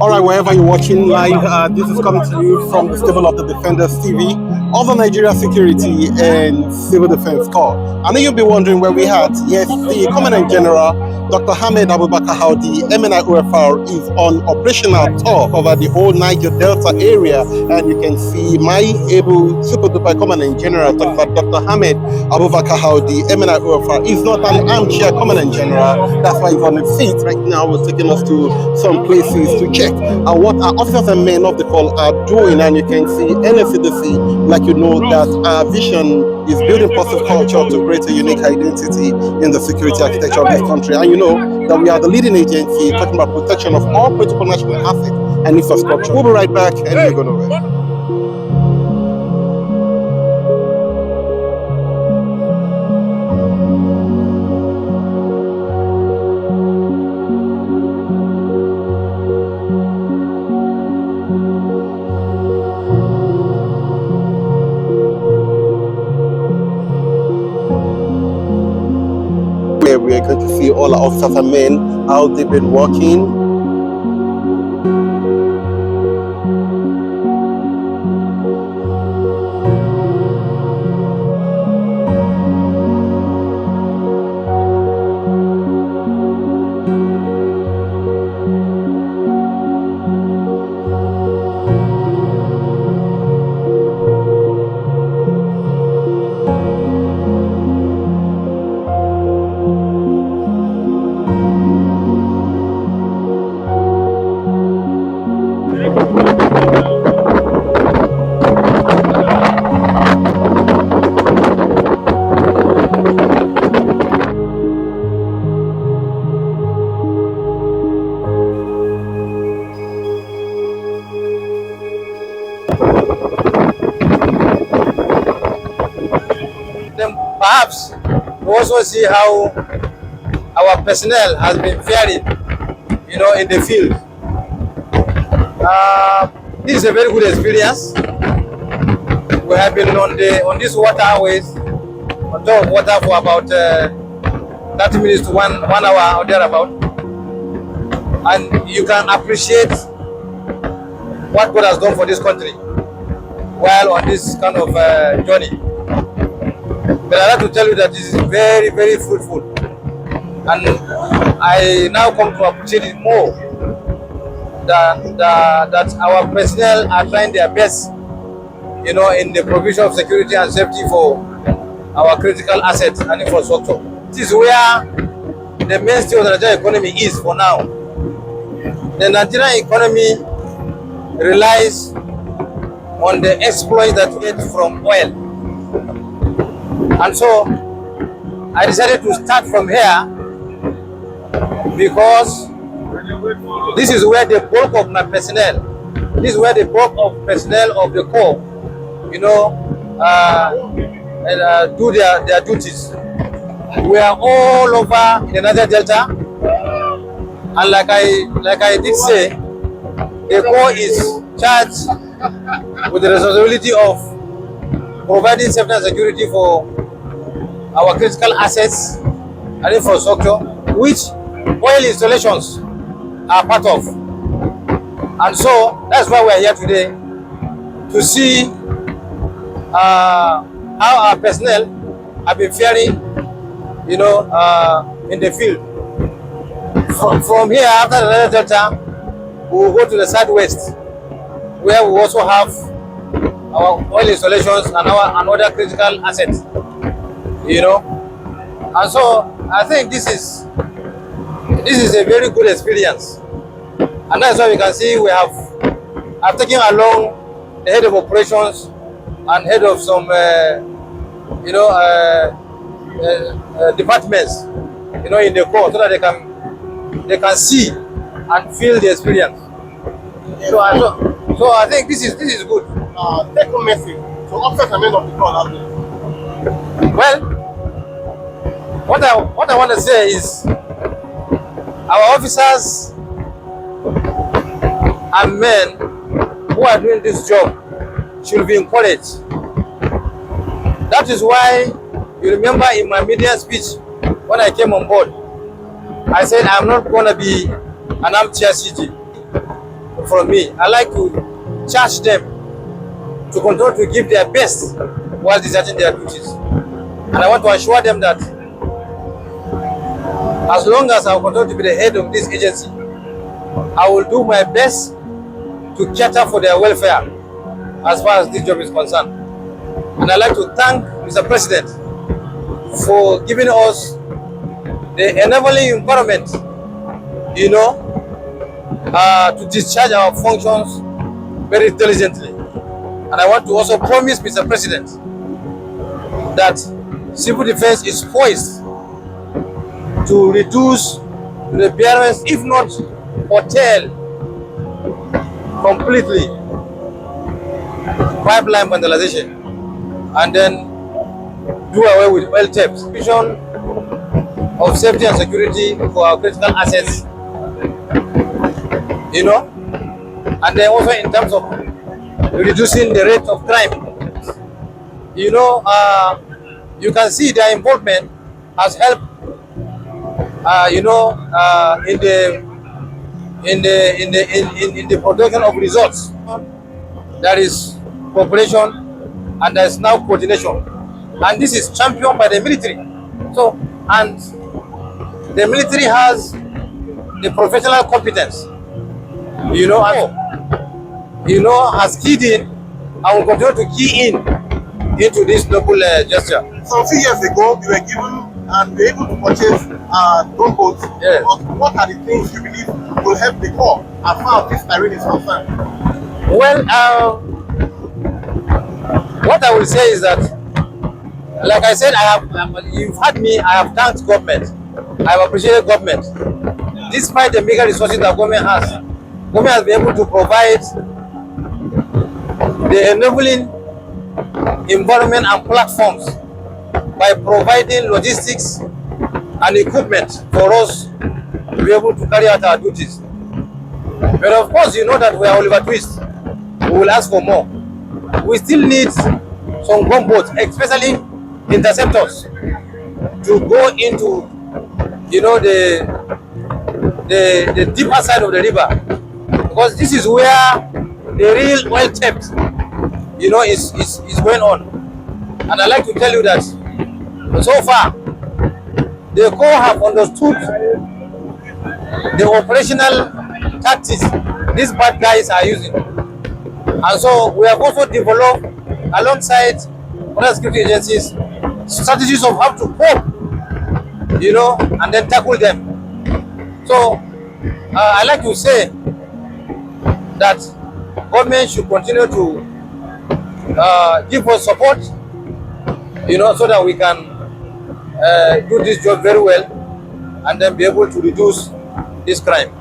All right, wherever you're watching live, this is coming to you from the stable of the Defenders TV of the Nigeria Security and Civil Defense Corps. I know you'll be wondering where we at. Yes, the Commandant General, Dr. Hamid Abubakar Audi, MNI OFR, is on operational tour over the whole Niger Delta area, and you can see my able Super Duper Commandant General, Dr. Hamid Abubakar Audi, MNI OFR, is not an armchair Commandant General. That's why he's on the seat right now. We're taking us to some places to check what our officers and men of the call are doing, and you can see NSCDC, like you know, that our vision is building positive culture to create a unique identity in the security architecture of this country. And you know that we are the leading agency talking about protection of all critical national assets and infrastructure. We'll be right back, and we're going to we are going to see all our officers and men, how they've been working. Then perhaps we also see how our personnel has been faring, in the field. This is a very good experience. We have been on these waterways, on top of water for about 30 minutes to one hour or thereabout, and you can appreciate what God has done for this country while on this kind of journey. But I like to tell you that this is very, very fruitful, and I now come to appreciate it more that our personnel are trying their best, in the provision of security and safety for our critical assets and infrastructure. This is where the mainstay of the Nigerian economy is for now. The Nigerian economy relies on the exploits that we get from oil. And so I decided to start from here because this is where the bulk of my personnel, this is where the bulk of personnel of the corps, do their duties. We are all over the Niger Delta, and like I did say, the corps is charged with the responsibility of providing safety and security for our critical assets and infrastructure, which oil installations are part of. And so that's why we are here today, to see how our personnel have been faring, in the field. From here, after the Niger Delta, we will go to the southwest, where we also have our oil installations and other critical assets. And so I think this is a very good experience, and that's why we can see I've taken along the head of operations and head of some departments in the corps, so that they can see and feel the experience. So I think this is good. Take home message to officers and men of the corps out there. Well, what I want to say is, our officers and men who are doing this job should be encouraged. That is why you remember in my media speech when I came on board, I said I'm not going to be an armchair CG. From me, I like to charge them to continue to give their best while discharging their duties. And I want to assure them that as long as I continue to be the head of this agency, I will do my best to cater for their welfare as far as this job is concerned. And I'd like to thank Mr. President for giving us the enabling environment, to discharge our functions very diligently. And I want to also promise Mr. President that civil defense is poised to reduce the barriers, if not curtail completely, pipeline vandalization, and then do away with oil theft. Vision of safety and security for our critical assets, and then also in terms of reducing the rate of crime. You can see their involvement has helped, in the production of results. There is cooperation and there is now coordination, and this is championed by the military. So, and the military has the professional competence, has keyed in and will continue to key in into this noble gesture. Some few years ago, you were given and were able to purchase drone boats. Yes. But what are the things you believe will help the corps as far as this terrain is concerned? Well, what I will say is that, like I said, you've had me, I have thanked government. I have appreciated government. Despite the meager resources that government has been able to provide the enabling environment and platforms by providing logistics and equipment for us to be able to carry out our duties. But of course, you know that we are Oliver Twist. We will ask for more. We still need some gunboats, especially interceptors, to go into, the deeper side of the river, because this is where the real oil theft, is going on. And I'd like to tell you that so far, the corps have understood the operational tactics, these bad guys are using. And so we have also developed, alongside other security agencies, strategies of how to cope, and then tackle them. So I like to say that government should continue to give us support, so that we can do this job very well and then be able to reduce this crime.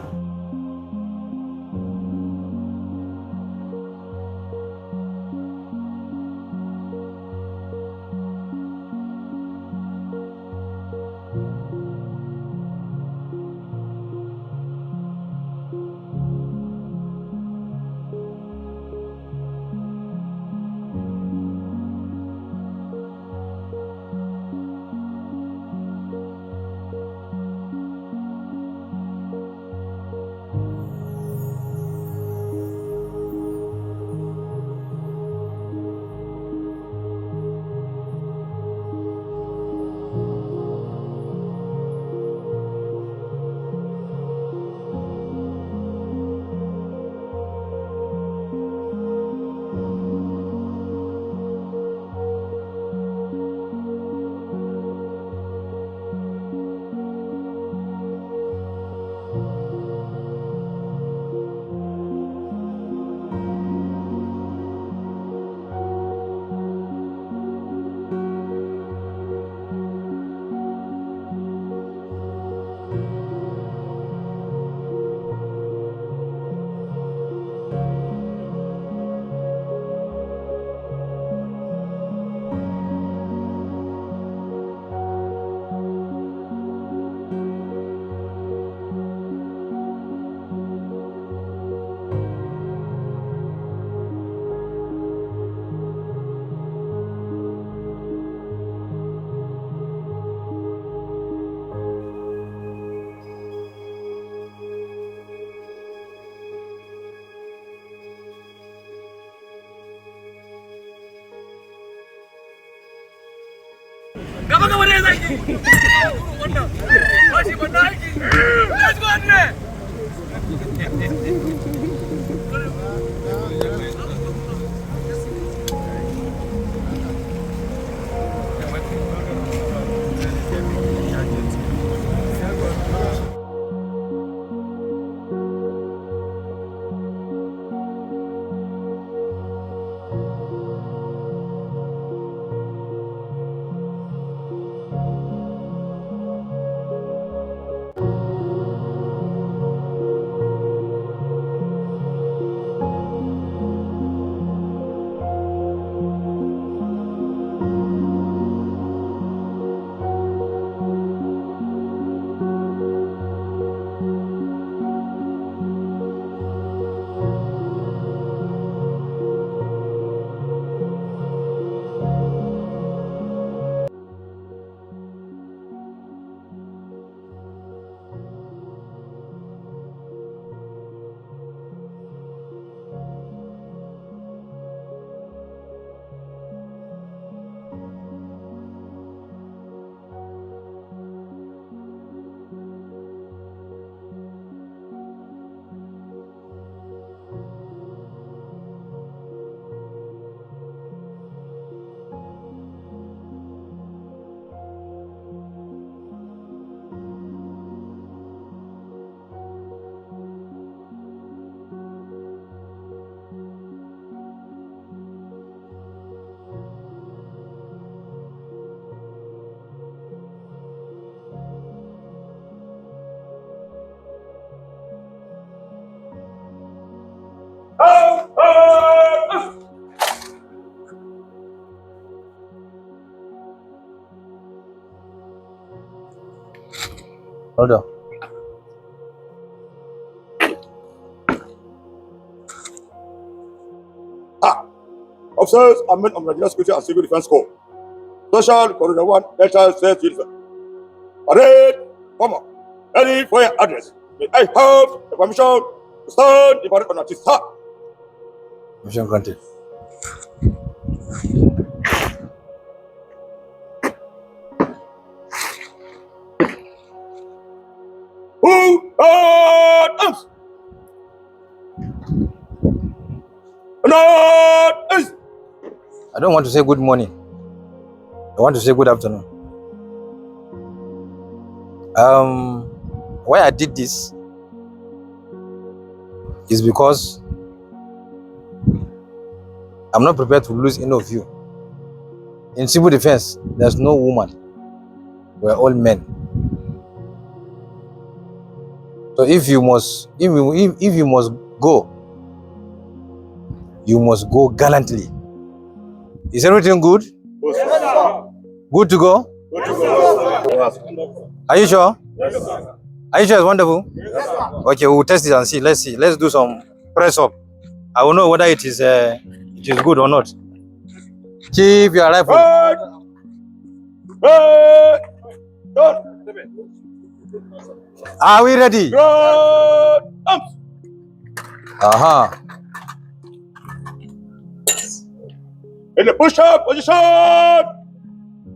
Hold on. Officers are men of Nigerian Security and Civil Defense Corps. Social Corridor 1, Delta State Citizen. Parade, come on. Ready for your address. May I have the permission to stand in parade on artist, sir? Mission granted. Who arms? Northeast. I don't want to say good morning. I want to say good afternoon. Why I did this is because I'm not prepared to lose any of you. In civil defense, there's no woman. We're all men. So if you must go, you must go gallantly. Is everything good? Good to go? Are you sure? Yes, sir. Are you sure it's wonderful? Yes, sir. Okay, we'll test it and see. Let's see. Let's do some press up. I will know whether it is good or not. Keep your rifle. Right. Right. Done. Are we ready? Right. Arms. In the push-up position.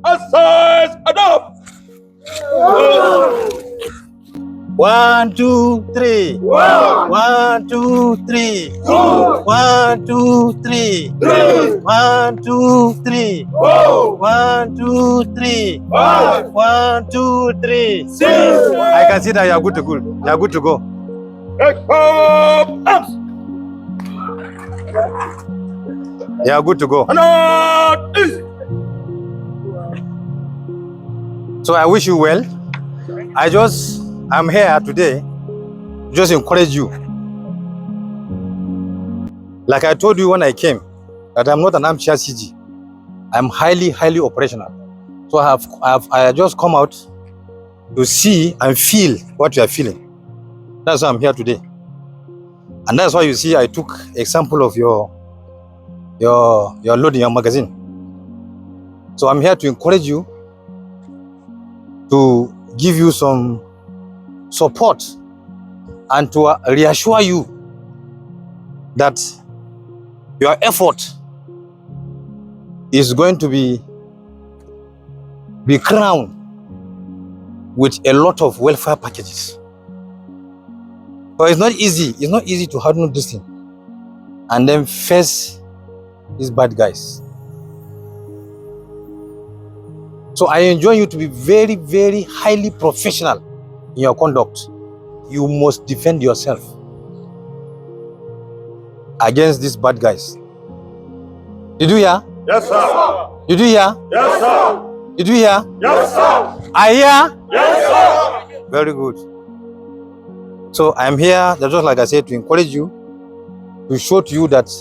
Exercise enough. 1, 2, 3. 1, 2, 3. 1, 2, 3. 1, 2, 3. 1, 2, 3. 1, 2, 3. I can see that you are good to go. You are good to go. Take up arms. You are good to go. Northeast. So I wish you well. I'm here today to just encourage you. Like I told you when I came, that I'm not an armchair CG. I'm highly operational. So I just come out to see and feel what you are feeling. That's why I'm here today. And that's why you see I took example of your load in your magazine. So I'm here to encourage you, to give you some support and to reassure you that your effort is going to be crowned with a lot of welfare packages. But it's not easy to handle this thing and then face these bad guys. So I enjoin you to be very highly professional in your conduct. You must defend yourself against these bad guys. Did you hear? Yes, sir. Did you hear? Yes, sir. Did you hear? Yes, sir. I hear? Yes, sir. Very good. So I'm here, just like I said, to encourage you, to show to you that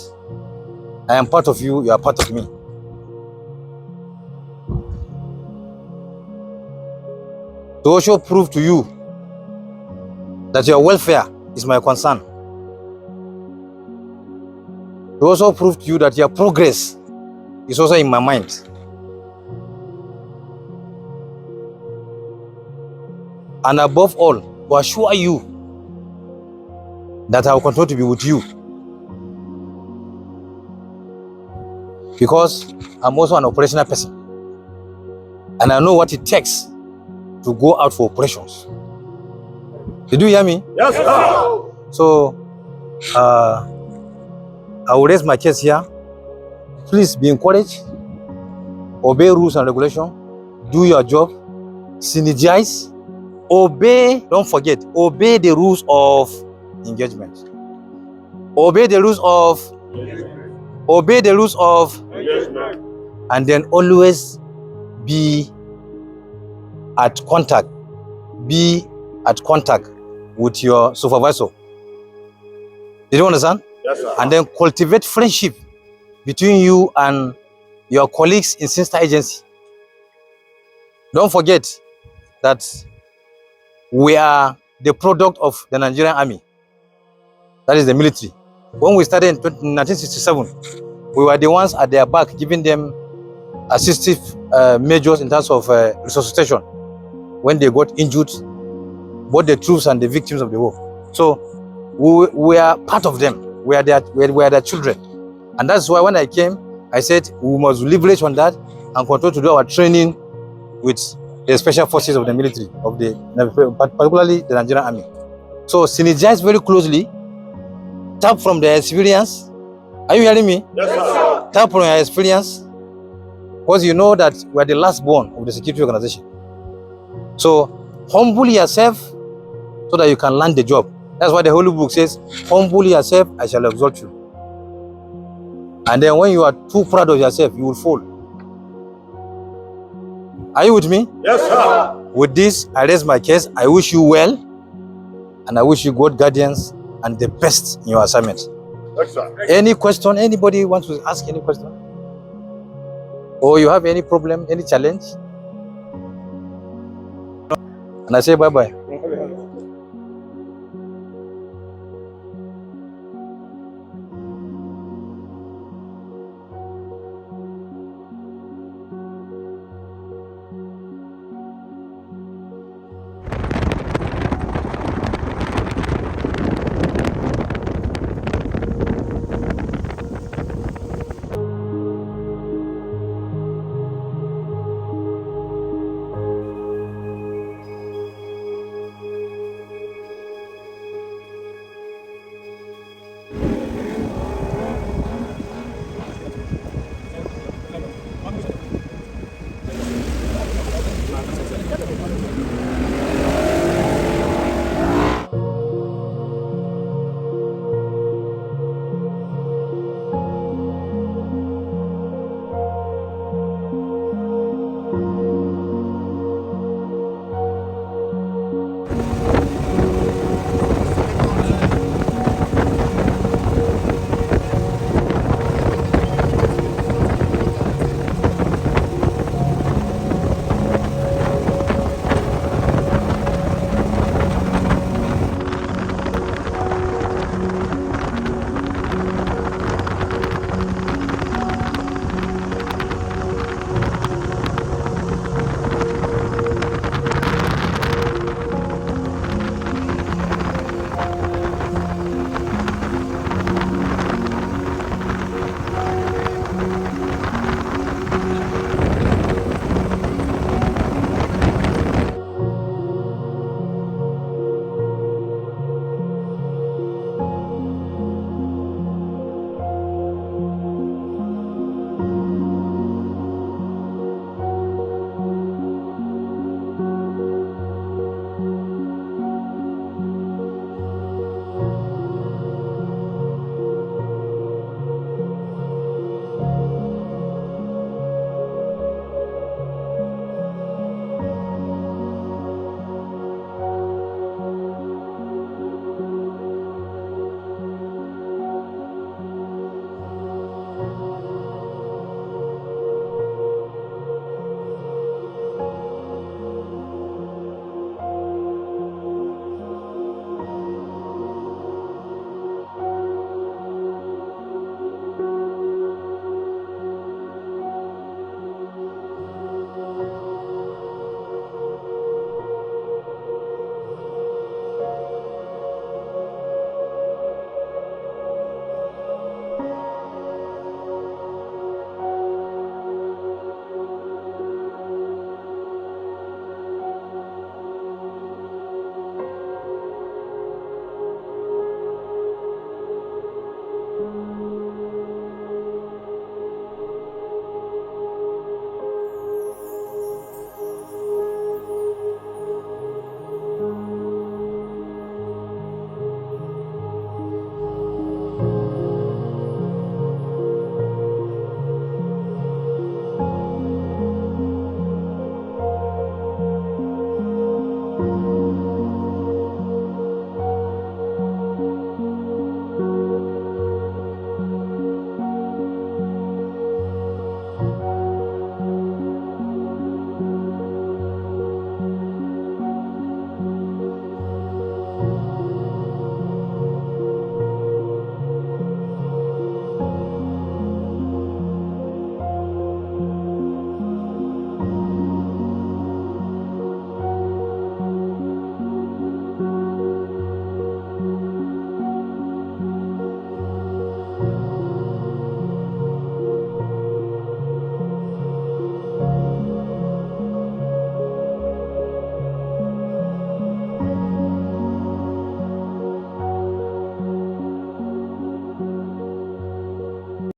I am part of you, you are part of me. To also prove to you that your welfare is my concern. To also prove to you that your progress is also in my mind. And above all, to assure you that I will continue to be with you. Because I'm also an operational person. And I know what it takes to go out for operations. Did you hear me? Yes, sir. So, I will raise my case here. Please be encouraged. Obey rules and regulations. Do your job. Synergize. Obey, don't forget, obey the rules of engagement. Obey the rules of Engagement. and then always be at contact with your supervisor. Did you understand? Yes, sir. And then cultivate friendship between you and your colleagues in sister agency. Don't forget that we are the product of the Nigerian army. That is the military. When we started in 1967, we were the ones at their back giving them assistive measures in terms of resuscitation when they got injured, both the troops and the victims of the war. So we are part of them. We are their children. And that's why when I came, I said we must leverage on that and continue to do our training with the special forces of the military, particularly the Nigerian army. So synergize very closely, tap from their experience, Are you hearing me? Yes, sir. Tell from your experience, because you know that we are the last born of the security organization. So humble yourself so that you can land the job. That's why the Holy Book says, humble yourself, I shall exalt you. And then when you are too proud of yourself, you will fall. Are you with me? Yes, sir. With this, I raise my case. I wish you well, and I wish you God guidance and the best in your assignment. Yes, sir. Any question? Anybody wants to ask any question? Or you have any problem, any challenge? And I say bye-bye.